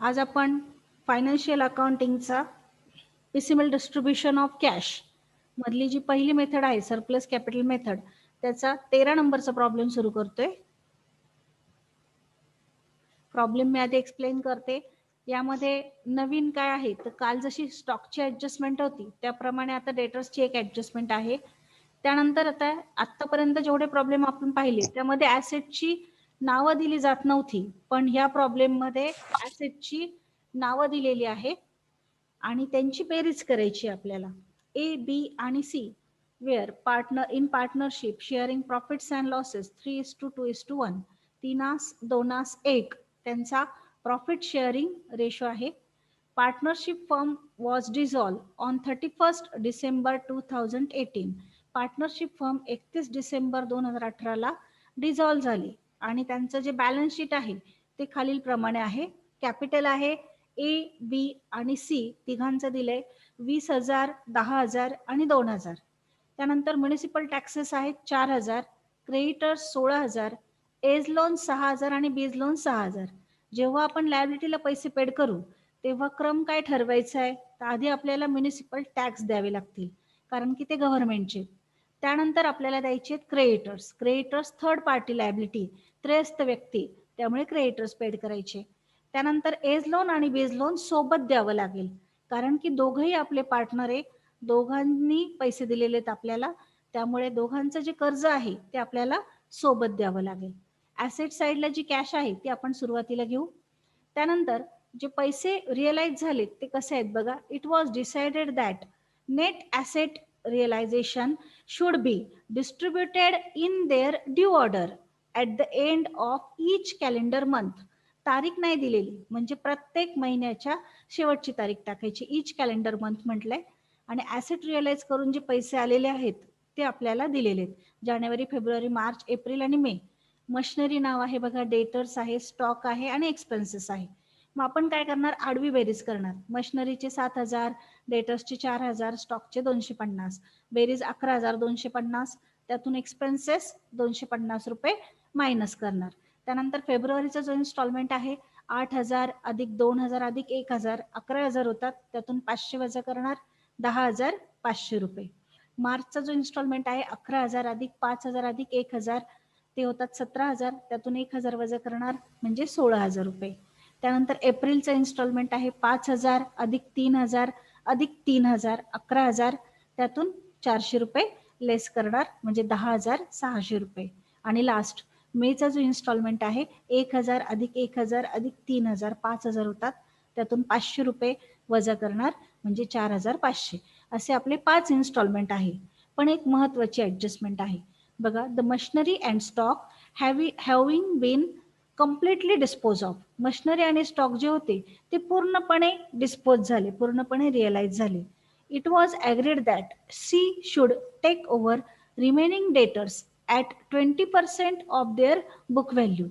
आज आपण financial अकाउंटिंगचा पिसिमल distribution of cash मधली जी पहिली मेथड आहे सरप्लस कॅपिटल मेथड त्याचा 13 नंबरचा प्रॉब्लेम सुरू करतोय. प्रॉब्लेम मी आधी एक्सप्लेन करते. यामध्ये नवीन काय आहे तर काल जशी स्टॉकची ऍडजस्टमेंट होती त्याप्रमाणे आता डेटर्सची एक ऍडजस्टमेंट आहे. त्यानंतर आतापर्यंत जेवढे प्रॉब्लेम आपण पाहिले त्यामध्ये ऍसेटची नावं दिली जात नव्हती, पण ह्या प्रॉब्लेम मध्ये ऍसेटची नावं दिलेली आहे आणि त्यांची बेरीज करायची आपल्याला. ए, बी आणि C were partner in partnership sharing profits and losses 3:2:1 3:2:1 त्यांचा प्रॉफिट शेअरिंग रेशो आहे. Partnership firm was dissolve on 31 December 2018. Partnership firm 31 December 2018 ला डिझॉल्व झाली आणि त्यांचं जे बॅलन्स शीट आहे ते खालील प्रमाणे आहे. कॅपिटल आहे ए, बी आणि सी तिघांचं दिलंय 20,000, 10,000 आणि 2,000. त्यानंतर म्युनिसिपल टॅक्सेस आहेत 4,000, क्रेडिटर्स 16,000, एज लोन 6,000 आणि बीज लोन 6,000. जेव्हा आपण लायबिलिटीला पैसे पेड करू तेव्हा क्रम काय ठरवायचा आहे तर आधी आपल्याला म्युनिसिपल टॅक्स द्यावे लागतील कारण की ते गव्हर्नमेंटचे. त्यानंतर आपल्याला द्यायचे creditors. Creditors third party liability, त्रयस्थ व्यक्ती, त्यामुळे क्रेडिटर्स पेड करायचे. त्यानंतर एज लोन आणि बेज लोन सोबत द्यावं लागेल कारण की दोघंही आपले पार्टनर आहे, दोघांनी पैसे दिलेले आहेत आपल्याला, त्यामुळे दोघांचं जे कर्ज आहे ते आपल्याला सोबत द्यावं लागेल. ऍसेट साईडला जी कॅश आहे ती आपण सुरुवातीला घेऊ. त्यानंतर जे पैसे रिअलाइज झाले ते कसे आहेत बघा. It was decided that net asset realisation should be distributed in their due order at the end of each calendar month. तारीख नाही दिलेली म्हणजे प्रत्येक महिन्याच्या शेवटची तारीख टाकायची. ईच कॅलेंडर मंथ म्हटलंय आणि ऍसेट रिअलाइज करून जे पैसे आलेले आहेत ते आपल्याला दिलेले आहेत. जानेवारी, फेब्रुवारी, मार्च, एप्रिल आणि मे. मशिनरी नाव आहे बघा, डेटर्स आहे, स्टॉक आहे आणि एक्सपेन्सेस आहे. मग आपण काय करणार, आडवी बेरीज करणार. मशिनरीचे 7,000, डेटर्सचे 4,000, स्टॉकचे 250, बेरीज 11,250, त्यातून एक्सपेन्सेस 250 रुपये मायनस करणार. त्यानंतर फेब्रुवारीचा जो इन्स्टॉलमेंट आहे 8,000 अधिक 2,000 अधिक 1,000 11,000 होतात, त्यातून 500 वजा करणार 10,500 रुपये. मार्चचा जो इन्स्टॉलमेंट आहे 11,000 अधिक 5,000 अधिक 1,000 ते होतात 17,000, त्यातून 1,000 वजा करणार म्हणजे 16,000 रुपये. त्यानंतर एप्रिलचा इन्स्टॉलमेंट आहे 5,000 अधिक 3,000 अधिक 3,000 11,000, त्यातून 400 रुपये लेस करणार म्हणजे 10,600 रुपये. आणि लास्ट मेचा जो इन्स्टॉलमेंट आहे 1,000 अधिक 1,000 अधिक 3,000 5,000 होतात, त्यातून 500 रुपये वजा करणार म्हणजे 4,500. असे आपले 5 इन्स्टॉलमेंट आहे. पण एक महत्वाची ऍडजस्टमेंट आहे बघा. The machinery and stock having been completely dispose of. Machinery आणि स्टॉक जे होते ते पूर्णपणे डिस्पोज झाले, पूर्णपणे रिअलाइज झाले. It was agreed that C should take over remaining debtors at 20% of their book value.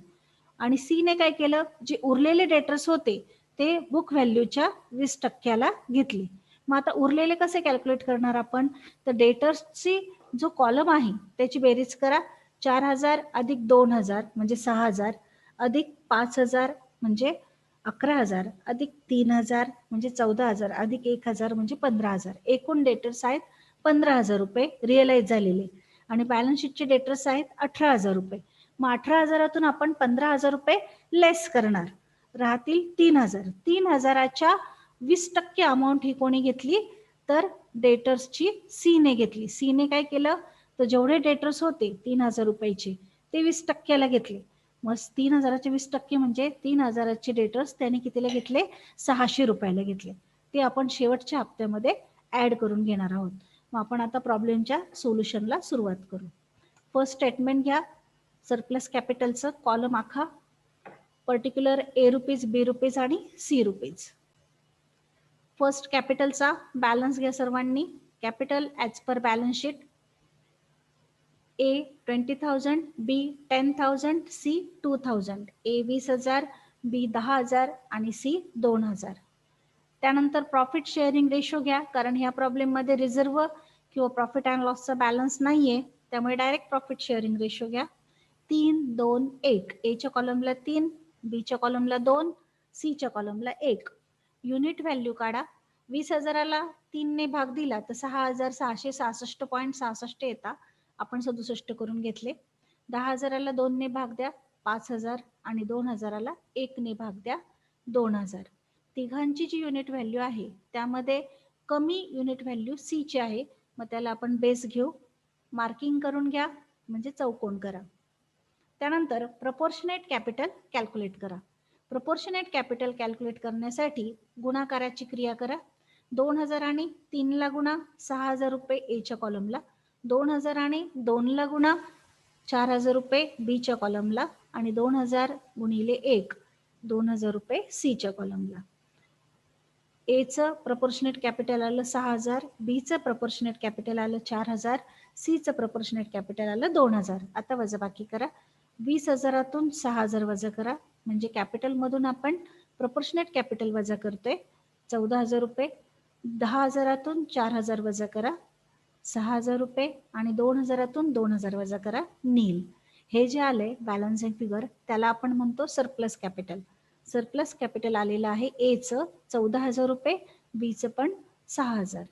आणि सी ने काय केलं, जे उरलेले डेटर्स होते ते बुक व्हॅल्यूच्या 20% घेतले. मग आता उरलेले कसे कॅल्क्युलेट करणार आपण, तर डेटर्सची जो कॉलम आहे त्याची बेरीज करा. 4,000 अधिक 2,000 म्हणजे 6,000 अधिक 5,000 म्हणजे 11,000 अधिक 3,000 म्हणजे 14,000 अधिक 1,000 म्हणजे 15,000. एकूण डेटर्स आहेत 15,000 रुपये रिअलाइज झालेले आणि बॅलन्स शीटचे डेटर्स आहेत 18,000 रुपये. मग 18,000तून आपण 15,000 रुपये लेस करणार, राहतील 3,000. 3,000च्या 20% अमाऊंट ही कोणी घेतली तर डेटर्सची सी ने घेतली. सी ने काय केलं तर जेवढे डेटर्स होते 3,000 रुपयाचे ते 20%ला घेतले. मग 3,000चे 20% म्हणजे 3,000चे डेटर्स त्याने कितीला घेतले, 600 रुपयाला घेतले. ते आपण शेवटच्या हप्त्यामध्ये ऍड करून घेणार आहोत. मग आपण आता प्रॉब्लेमच्या सोल्युशनला सुरुवात करू. फर्स्ट स्टेटमेंट घ्या, सरप्लस कॅपिटलचं कॉलम आखा, particular A rupees, B rupees आणि सी रुपीज. फर्स्ट कॅपिटलचा बॅलन्स घ्या सर्वांनी. Capital as per balance sheet A 20,000, B 10,000, C 2,000. A 20,000, B 10,000 आणि सी 2,000. त्यानंतर प्रॉफिट शेअरिंग रेशो घ्या, कारण ह्या प्रॉब्लेममध्ये रिझर्व किंवा प्रॉफिट अँड लॉसचा बॅलन्स नाहीये, त्यामुळे डायरेक्ट प्रॉफिट शेअरिंग रेशो घ्या. 3, 2, 1. एच्या कॉलमला 3, बीच्या कॉलमला 2, च्या कॉलमला 1. युनिट व्हॅल्यू काढा. 20,000ला 3 ने भाग दिला तर 6,666.66 येतात. आपण 67 करून घेतले. 10,000ला 2 ने भाग द्या 5,000 आणि 2,000ला 1 ने भाग द्या 2,000. तिघांची जी युनिट व्हॅल्यू आहे त्यामध्ये कमी युनिट व्हॅल्यू सी ची आहे. मग त्याला आपण बेस घेऊ, मार्किंग करून घ्या म्हणजे चौकोन करा. त्यानंतर प्रपोर्शनेट कॅपिटल कॅल्क्युलेट करा. प्रपोर्शनेट कॅपिटल कॅल्क्युलेट करण्यासाठी गुणाकाराची क्रिया करा. 2,000 आणि 3 ला गुणा 6,000 रुपये ए च्या कॉलमला, 2,000 आणि 2 ला गुणा 4,000 रुपये बी च्या कॉलमला आणि 2,000 गुणिले 1 2,000 रुपये सी च्या कॉलमला. ए चं प्रपोर्शनेट कॅपिटल आलं 6,000, बी चं प्रपोर्शनेट कॅपिटल आलं 4,000, सी चं प्रपोर्शनेट कॅपिटल आलं 2,000. आता वजाबाकी करा. 20,000तून 6,000 वजा करा म्हणजे कॅपिटल मधून आपण प्रपोर्शनेट कॅपिटल वजा करतोय 14,000 रुपये. 10,000तून 4,000 वजा करा 6,000 रुपये आणि 2,000तून 2,000 वजा करा नील. हे जे आले बॅलन्सिंग फिगर त्याला आपण म्हणतो सरप्लस कॅपिटल. सरप्लस कॅपिटल आलेलं आहे ए चं 14,000 रुपये, बी चं पण 6,000.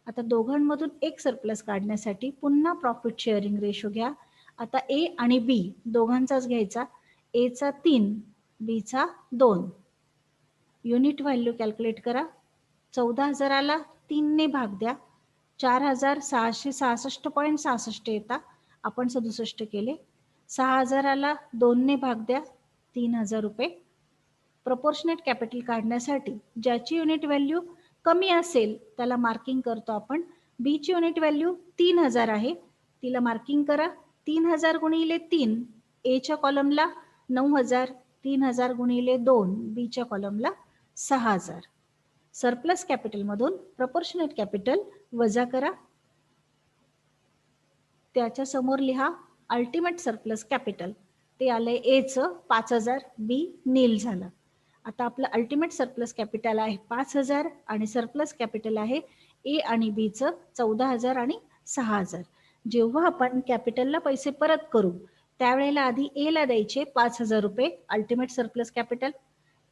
आता दोघांमधून एक सरप्लस काढण्यासाठी पुन्हा प्रॉफिट शेअरिंग रेशो घ्या. आता ए आणि बी दोघांचाच घ्यायचा. ए चा 3, बी चा 2. युनिट व्हॅल्यू कॅल्क्युलेट करा. 14,000ला 3 ने भाग द्या 4,666.66 येतात. आपण 67 केले. 6,000ला 2 ने भाग द्या 3,000 रुपये. प्रपोर्शनेट कॅपिटल काढण्यासाठी ज्याची युनिट व्हॅल्यू कमी असेल त्याला मार्किंग करतो आपण. बी ची युनिट व्हॅल्यू 3,000 आहे, तिला मार्किंग करा. 3,000 गुणिले 3 ए च्या कॉलमला 9,000, 3,000 गुणिले 2 बी च्या कॉलमला 6,000. सरप्लस कॅपिटल मधून प्रपोर्शनेट कॅपिटल वजा करा. त्याच्या समोर लिहा अल्टिमेट सरप्लस कॅपिटल. ते आलंय ए चं 5,000, बी नील झालं. आता आपलं अल्टिमेट सरप्लस कॅपिटल आहे 5,000 आणि सरप्लस कॅपिटल आहे ए आणि बी चं 14,000 आणि 6,000. जेव्हा आपण कॅपिटलला पैसे परत करू त्यावेळेला आधी ए ला द्यायचे 5,000 रुपये अल्टिमेट सरप्लस कॅपिटल.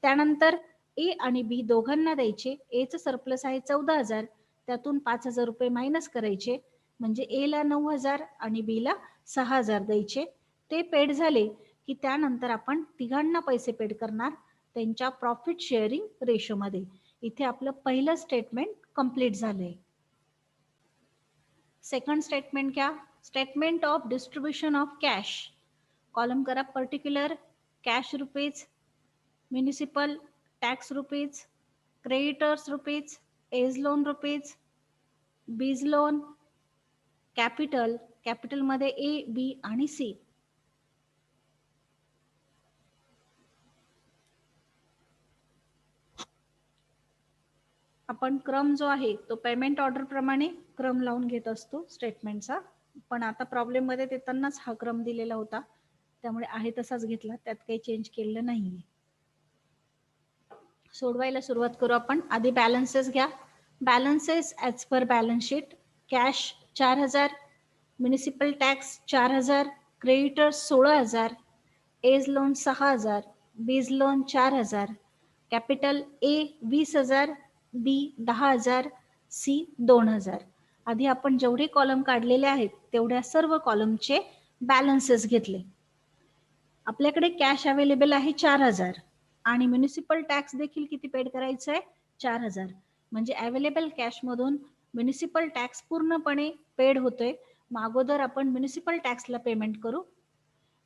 त्यानंतर ए आणि बी दोघांना द्यायचे. ए चं सरप्लस आहे 14,000, त्यातून 5,000 रुपये मायनस करायचे म्हणजे ए ला 9,000 आणि बी ला 6,000 द्यायचे. ते पेड झाले की त्यानंतर आपण तिघांना पैसे पेड करणार त्यांच्या प्रॉफिट शेअरिंग रेशोमध्ये. इथे आपलं पहिलं स्टेटमेंट कंप्लीट झालंय. सेकंड स्टेटमेंट घ्या. Statement of distribution of cash. Column करा particular cash rupees, municipal tax rupees, creditors rupees, A's loan rupees, B's loan, capital. कॅपिटलमध्ये ए, बी आणि सी. आपण क्रम जो आहे तो पेमेंट ऑर्डर प्रमाणे क्रम लावून घेत असतो स्टेटमेंटचा. पण आता प्रॉब्लेम मध्ये देतानाच हा क्रम दिलेला होता त्यामुळे आहे तसाच घेतला, त्यात काही चेंज केलेलं नाहीये. सोडवायला सुरुवात करू आपण. आधी बॅलन्सेस घ्या. Balances as per balance sheet. Cash 4,000, municipal tax 4,000, creditors 16,000, A's loan 6,000, B's loan 4,000, capital A 20,000, B 10,000, C 2,000. आधी आपण जेवढे कॉलम काढलेले आहेत तेवढ्या सर्व कॉलमचे बॅलन्सेस घेतले. आपल्याकडे कॅश अवेलेबल आहे 4,000 आणि म्युनिसिपल टॅक्स देखील किती पेड करायचं आहे 4,000. म्हणजे अवेलेबल कॅश मधून म्युनिसिपल टॅक्स पूर्णपणे पेड होतोय. मग अगोदर आपण म्युनिसिपल टॅक्सला पेमेंट करू.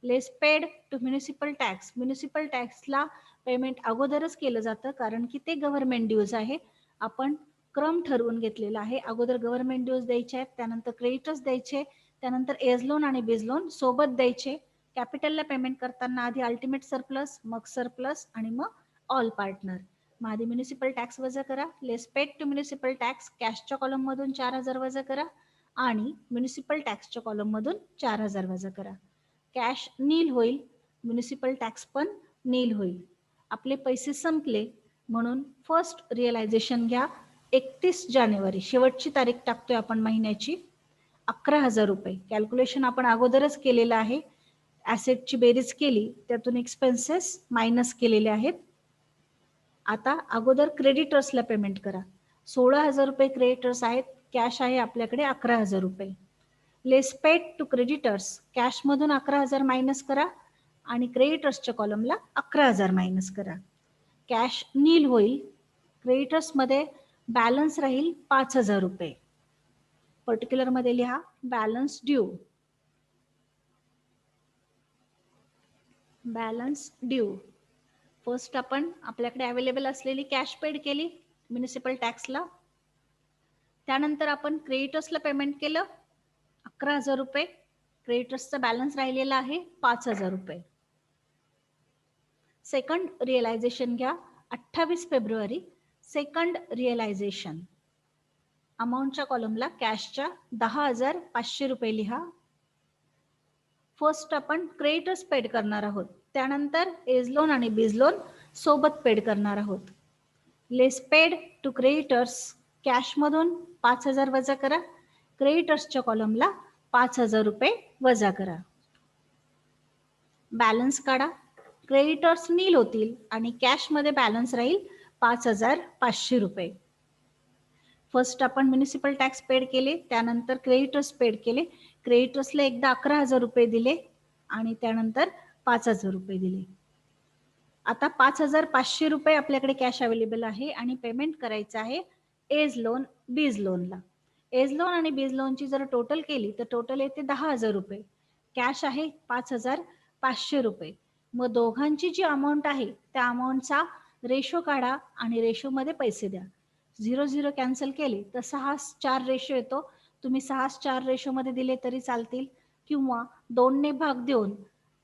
Less paid to municipal tax. Municipal टॅक्सला पेमेंट अगोदरच केलं जातं कारण की ते गव्हर्नमेंट ड्यूज आहे. आपण क्रम ठरवून घेतलेला आहे. अगोदर गव्हर्नमेंट ड्यूज द्यायचे आहेत, त्यानंतर क्रेडिटर्स द्यायचे, त्यानंतर एज लोन आणि बीज लोन सोबत द्यायचे. कॅपिटलला पेमेंट करताना आधी अल्टिमेट सरप्लस, मग सरप्लस आणि मग ऑल पार्टनर. मग आधी म्युनिसिपल टॅक्स वजा करा. Less paid to municipal tax कॅशच्या कॉलम मधून 4,000 वजा करा आणि म्युनिसिपल टॅक्सच्या कॉलम मधून 4,000 वजा करा. कॅश नील होईल, म्युनिसिपल टॅक्स पण नील होईल. आपले पैसे संपले म्हणून फर्स्ट रिअलायझेशन घ्या. 31 जानेवारी शेवटची तारीख टाकतोय आपण महिन्याची. 11,000 रुपये. कॅल्क्युलेशन आपण अगोदरच केलेलं आहे. ॲसेटची बेरीज केली त्यातून एक्सपेन्सेस मायनस केलेले आहेत. आता अगोदर क्रेडिटर्सला पेमेंट करा. 16,000 रुपये क्रेडिटर्स आहेत, कॅश आहे आपल्याकडे 11,000 रुपये. लेस पेड टू क्रेडिटर्स, कॅशमधून 11,000 मायनस करा आणि क्रेडिटर्सच्या कॉलमला 11,000 मायनस करा. कॅश नील होईल. क्रेडिटर्समध्ये बॅलन्स राहील 5,000 रुपये. पर्टिक्युलरमध्ये लिहा balance due. Balance due. First आपण आपल्याकडे अवेलेबल असलेली कॅश पेड केली म्युनिसिपल टॅक्सला. त्यानंतर आपण क्रेडिटर्सला पेमेंट केलं 11,000 रुपये. क्रेडिटर्सचा बॅलन्स राहिलेला आहे 5,000 रुपये. सेकंड रिअलायझेशन घ्या 28 फेब्रुवारी. सेकंड रिअलायझेशन अमाऊंटच्या कॉलमला कॅशच्या 10,500 रुपये लिहा. फर्स्ट आपण क्रेडिटर्स पेड करणार आहोत, त्यानंतर एज लोन आणि बीज लोन सोबत पेड करणार आहोत. लेस पेड टू क्रेडिटर्स, कॅशमधून 5,000 वजा करा, क्रेडिटर्सच्या कॉलमला 5,000 रुपये वजा करा. बॅलन्स काढा. क्रेडिटर्स नील होतील आणि कॅशमध्ये बॅलन्स राहील 5,500 रुपये. फर्स्ट आपण म्युनिसिपल टॅक्स पेड केले, त्यानंतर क्रेडिटर्स पेड केले. क्रेडिटर्सला एकदा 11,000 रुपये दिले आणि त्यानंतर 5,000 रुपये दिले. आता 5,500 रुपये आपल्याकडे कॅश अवेलेबल आहे आणि पेमेंट करायचं आहे एज लोन बीज लोनला. एज लोन आणि बीज लोनची जर टोटल केली तर टोटल येते 10,000 रुपये. कॅश आहे 5,500 रुपये. मग दोघांची जी अमाऊंट आहे त्या अमाऊंटचा रेशो काढा आणि रेशोमध्ये पैसे द्या. 0-0 कॅन्सल केले तर 6:4 रेशो येतो. तुम्ही 6:4 रेशोमध्ये दिले तरी चालतील किंवा 2 ने भाग देऊन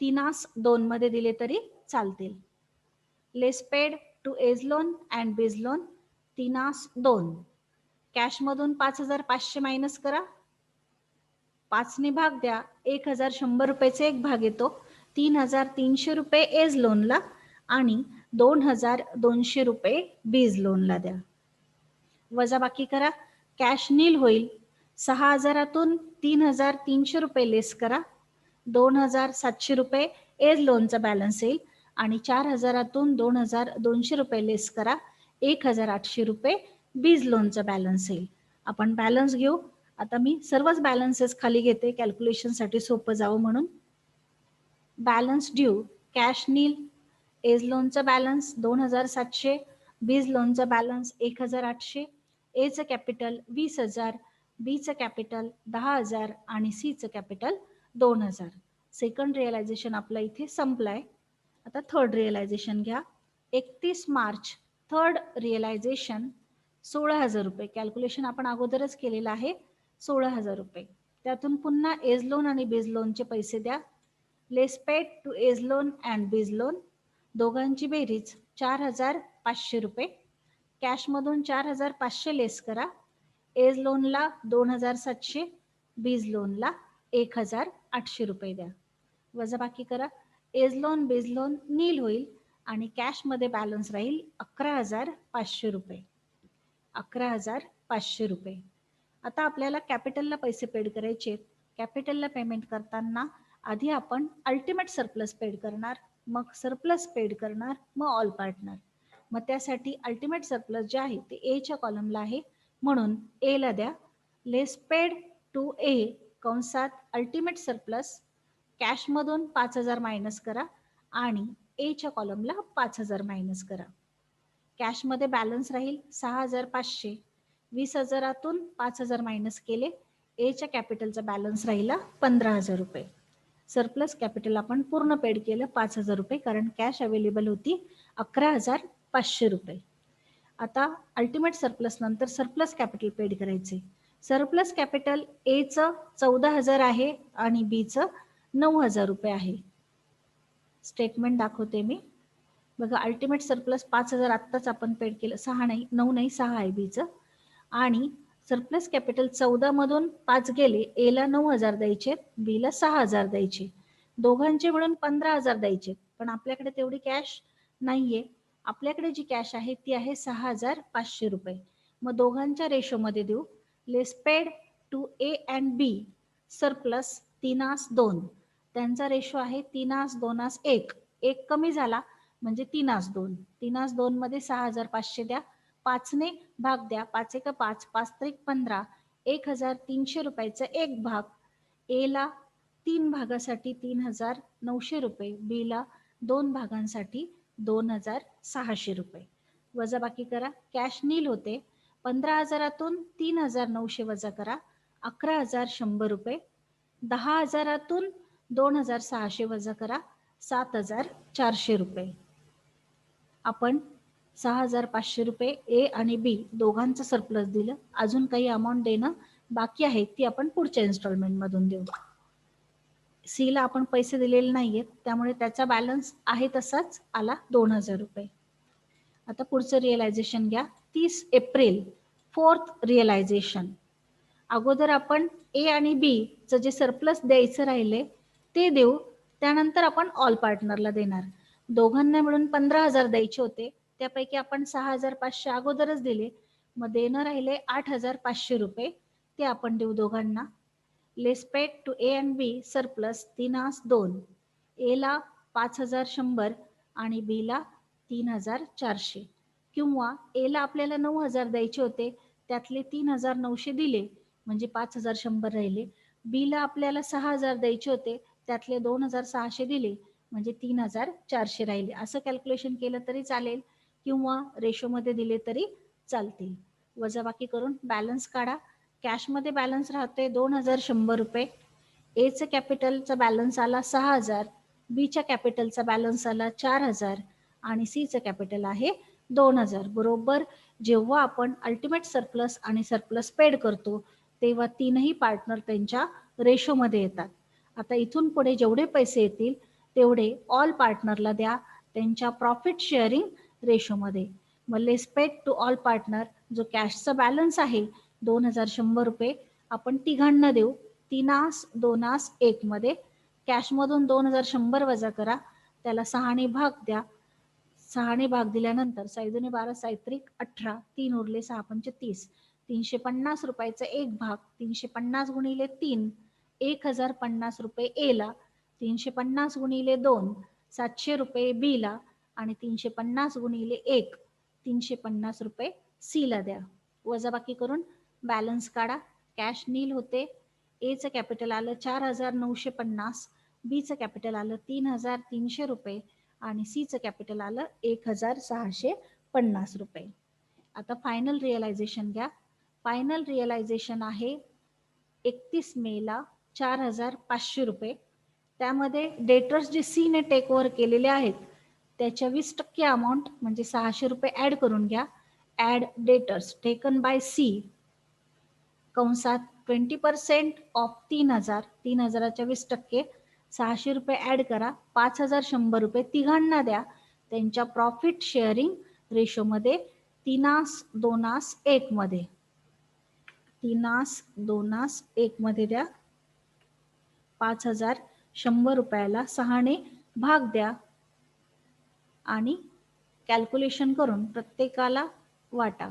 3:2 मध्ये दिले तरी चालतील. Less paid to A's loan and B's loan 3:2. कॅशमधून 5,500 मायनस करा, 5 ने भाग द्या, 1,100 रुपयेचा एक भाग येतो. 3,300 रुपये एज लोनला आणि 2,200 रुपये बीज लोनला द्या. वजाबाकी करा. कॅश नील होईल. 6,000तून 3,300 रुपये लेस करा. 2,700 रुपये एज लोनचा बॅलन्स येईल आणि 4,000तून 2,200 रुपये लेस करा. 1,800 रुपये बीज लोनचा बॅलन्स येईल. आपण बॅलन्स घेऊ. आता मी सर्वच बॅलन्सेस खाली घेते कॅल्क्युलेशनसाठी सोपं जावं म्हणून. बॅलन्स ड्यू कॅश नील, एज लोनचा बॅलन्स 2,700, बीज लोनचा बॅलन्स 1,800, एचं कॅपिटल 20,000, बीचं कॅपिटल 10,000 आणि सीचं कॅपिटल 2,000. सेकंड रिअलायझेशन आपलं इथे संपलाय. आता थर्ड रिअलायझेशन घ्या. 31 मार्च थर्ड रिअलायझेशन 16,000 रुपये. कॅल्क्युलेशन आपण अगोदरच केलेलं आहे. 16,000 रुपये. त्यातून पुन्हा एज लोन आणि बीज लोनचे पैसे द्या. Less paid to A's loan and B's loan दोघांची बेरीज 4,500 रुपये. कॅशमधून 4,500 लेस करा. एज लोनला 2,700, बीज लोनला 1,800 रुपये द्या. वजाबाकी करा. एज लोन बीज लोन नील होईल आणि कॅशमध्ये बॅलन्स राहील 11,500 रुपये. 11,500 रुपये. आता आपल्याला कॅपिटलला पैसे पेड करायचे. कॅपिटलला पेमेंट करताना आधी आपण अल्टिमेट सरप्लस पेड करणार, मग सरप्लस पेड करणार, मग ऑल पार्टनर. मग त्यासाठी अल्टिमेट सरप्लस जे आहे ते एच्या कॉलमला आहे म्हणून एला द्या. लेस पेड टू ए कंसात अल्टिमेट सरप्लस कॅशमधून 5,000 मायनस करा आणि एच्या कॉलमला 5,000 मायनस करा. कॅशमध्ये बॅलन्स राहील 6,500. 20,000तून 5,000 मायनस केले, एच्या कॅपिटलचा बॅलन्स राहिला 15,000 रुपये. सरप्लस कॅपिटल आपण पूर्ण पेड केलं 5,000 रुपये कारण कॅश अवेलेबल होती 11,500 रुपये. आता अल्टिमेट सरप्लस नंतर सरप्लस कॅपिटल पेड करायचे. सरप्लस कॅपिटल एचं 14,000 आहे आणि बीचं 9,000 रुपये आहे. स्टेटमेंट दाखवते मी. बघा अल्टिमेट सरप्लस 5,000 आत्ताच आपण पेड केलं. 9 नाही 6 आहे बीचं. आणि सरप्लस कॅपिटल 14 मधून 5 गेले, एला 9,000 द्यायचे, बीला 6,000 द्यायचे. दोघांचे मिळून 15,000 द्यायचे. पण आपल्याकडे तेवढी कॅश नाहीये. आपल्याकडे जी कॅश आहे ती आहे 6,500 रुपये. मग दोघांच्या रेशोमध्ये देऊ. Less paid to A and B surplus 3:2. त्यांचा रेशो आहे 3:2:1. एक कमी झाला म्हणजे 3 मध्ये 6,500 द्या, 5ने भाग द्या, 5 एक 5, 5 त्रिक 15, 1,300 रुपयाचा एक भाग. ए ला 3 भागासाठी 3,900 रुपये, बी ला 2 भागांसाठी 2,600 रुपये. वजाबाकी करा, कॅश नील होते. 15,000तून 3,900 वजा करा, 11,100 रुपये. 10,000तून 2,600 वजा करा, 7,400 रुपये. आपण 6,500 रुपये ए आणि बी दोघांचं सरप्लस दिलं. अजून काही अमाऊंट देणं बाकी आहे ती आपण पुढच्या इन्स्टॉलमेंट मधून देऊ. सी ला आपण पैसे दिलेले नाहीयेत, त्यामुळे त्याचा बॅलन्स आहे तसाच आला 2,000 रुपये. आता पुढचं रिअलायझेशन घ्या. 30 एप्रिल 4th रिअलायझेशन. अगोदर आपण ए आणि बी चं जे सरप्लस द्यायचं राहिले ते देऊ, त्यानंतर आपण ऑल पार्टनरला देणार. दोघांना मिळून 15,000 द्यायचे होते, त्यापैकी आपण 6,500 अगोदरच दिले, मग देणं राहिले 8,500 रुपये, ते आपण देऊ दोघांना. Less paid to A and B surplus 3,200. A ला 5,100 आणि बी ला 3,400. किंवा ए ला आपल्याला 9,000 द्यायचे होते, त्यातले 3,900 दिले म्हणजे 5,100 राहिले. बी ला आपल्याला 6,000 द्यायचे होते, त्यातले 2,600 दिले म्हणजे 3,400 राहिले. असं कॅल्क्युलेशन केलं तरी चालेल किंवा रेशोमध्ये दिले तरी चालतील. वजाबाकी करून बॅलन्स काढा. कॅशमध्ये बॅलन्स राहते 2,100 रुपये. एचं कॅपिटलचा बॅलन्स आला 6,000, बीच्या कॅपिटलचा बॅलन्स आला 4,000 आणि सीचं कॅपिटल आहे 2,000. बरोबर जेव्हा आपण अल्टिमेट सरप्लस आणि सरप्लस पेड करतो तेव्हा तीनही पार्टनर त्यांच्या रेशोमध्ये येतात. आता इथून पुढे जेवढे पैसे येतील तेवढे ऑल पार्टनरला द्या त्यांच्या प्रॉफिट शेअरिंग रेशोमध्ये. मग less paid to all partner जो कॅशचा बॅलन्स आहे 2,100 रुपये आपण तिघांना देऊ. 3,2,1 मध्ये कॅशमधून 2,100 वजा करा, त्याला 6ने भाग द्या. 6ने भाग दिल्यानंतर 6 12, 6 18, 3 उरले, 6 पंचे 30. 350 रुपयाचा एक भाग, 350 गुणिले 3, 1,050 रुपये ए ला, 350 गुणिले 2, 700 रुपये बी ला आणि 350 गुणिले 1, 350 रुपये सी ला द्या. वजाबाकी करून बॅलन्स काढा. कॅश नील होते. एचं कॅपिटल आलं 4,950, बीचं कॅपिटल आलं 3,300 रुपये आणि सीचं कॅपिटल आलं 1,650 रुपये. आता फायनल रिअलायझेशन घ्या. फायनल रिअलायझेशन आहे 31 मेला 4,500 रुपये. त्यामध्ये डेटर्स जे सी ने टेक ओव्हर केलेले आहेत त्याच्या 20% अमाऊंट म्हणजे 600 रुपये ऍड करून घ्या. Add debtors taken by C कंसात 20% ऑफ 3,000, 3,000च्या 20% 600 रुपये ऍड करा. 5,100 रुपये तिघांना द्या त्यांच्या प्रॉफिट शेअरिंग रेशोमध्ये 3,2,1 मध्ये. 3,2,1 मध्ये द्या. 5,100 रुपयाला 6ने भाग द्या आणि कॅल्क्युलेशन करून प्रत्येकाला वाटा.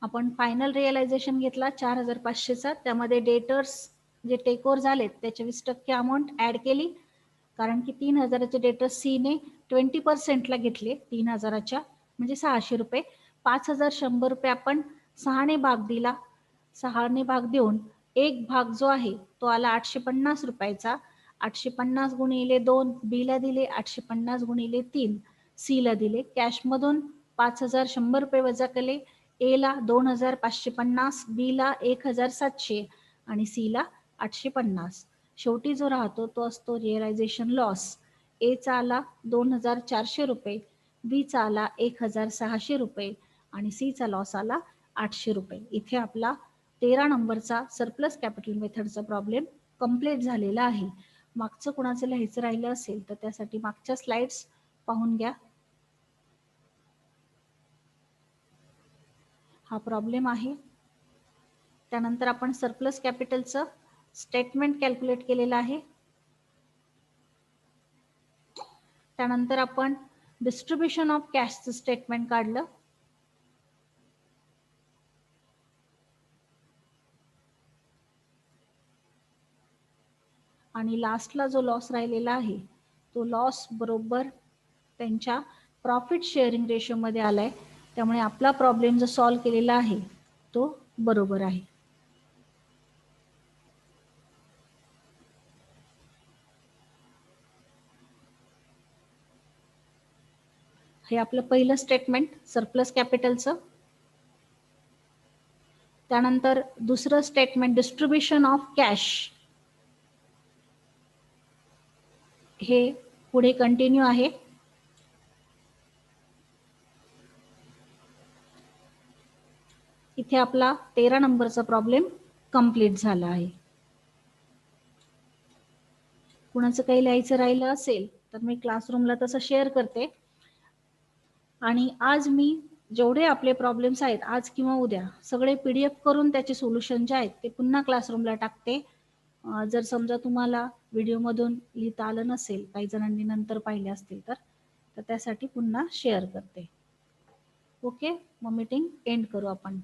आपण फायनल रिअलायझेशन घेतला 4,500चा. त्यामध्ये डेटर्स जे टेक ओव्हर झालेत त्याच्या 20% अमाऊंट ऍड केली, कारण की 3,000चे डेटर्स सी ने 20% ला घेतले 3,000च्या म्हणजे 600 रुपये. 5,100 रुपये आपण 6ने भाग दिला. 6ने भाग देऊन एक भाग जो आहे तो आला 850 रुपयाचा. 850 गुणिले 2 बी ला दिले, 850 गुणिले 3 सी ला दिले. कॅशमधून 5,100 रुपये वजा केले. ए ला 2,550, बी ला 1,700 आणि सी ला 850. शेवटी जो राहतो तो असतो रिअलायझेशन लॉस. ए चा आला 2,400 रुपये, बी चा आला 1,600 रुपये आणि सी चा लॉस आला 800 रुपये. इथे आपला 13 नंबरचा सरप्लस कॅपिटल मेथडचा प्रॉब्लेम कंप्लीट झालेला आहे. मागचं कुणाचं लिहायचं राहिलं असेल तर त्यासाठी मागच्या स्लाइड्स पाहून घ्या. हा प्रॉब्लेम आहे. त्यानंतर आपण सरप्लस कॅपिटलचं स्टेटमेंट कॅल्क्युलेट केलेलं आहे. त्यानंतर आपण डिस्ट्रीब्युशन ऑफ कॅशचं स्टेटमेंट काढलं. आणि लास्टला जो लॉस राहिलेला आहे तो लॉस बरोबर त्यांच्या प्रॉफिट शेअरिंग रेशोमध्ये आलाय. त्यामुळे आपला प्रॉब्लेम जो सॉल्व्ह केलेला आहे तो बरोबर आहे. हे आपलं पहिलं स्टेटमेंट सरप्लस कॅपिटलचं. त्यानंतर दुसरं स्टेटमेंट डिस्ट्रीब्युशन ऑफ कॅश, हे पुढे कंटिन्यू आहे. इथे आपला 13 नंबरचा प्रॉब्लेम कंप्लीट झाला आहे. कुणाचं काही लिहायचं राहिलं असेल तर मी क्लासरूमला तसं शेअर करते. आणि आज मी जेवढे आपले प्रॉब्लेम्स आहेत आज किंवा उद्या सगळे PDF करून त्याचे सोल्युशन जे आहेत ते पुन्हा क्लासरूमला टाकते. जर समजा तुम्हाला व्हिडिओमधून लिहिता आलं नसेल, काही जणांनी नंतर पाहिले असतील तर त्यासाठी पुन्हा शेअर करते. ओके, मग मीटिंग एंड करू आपण.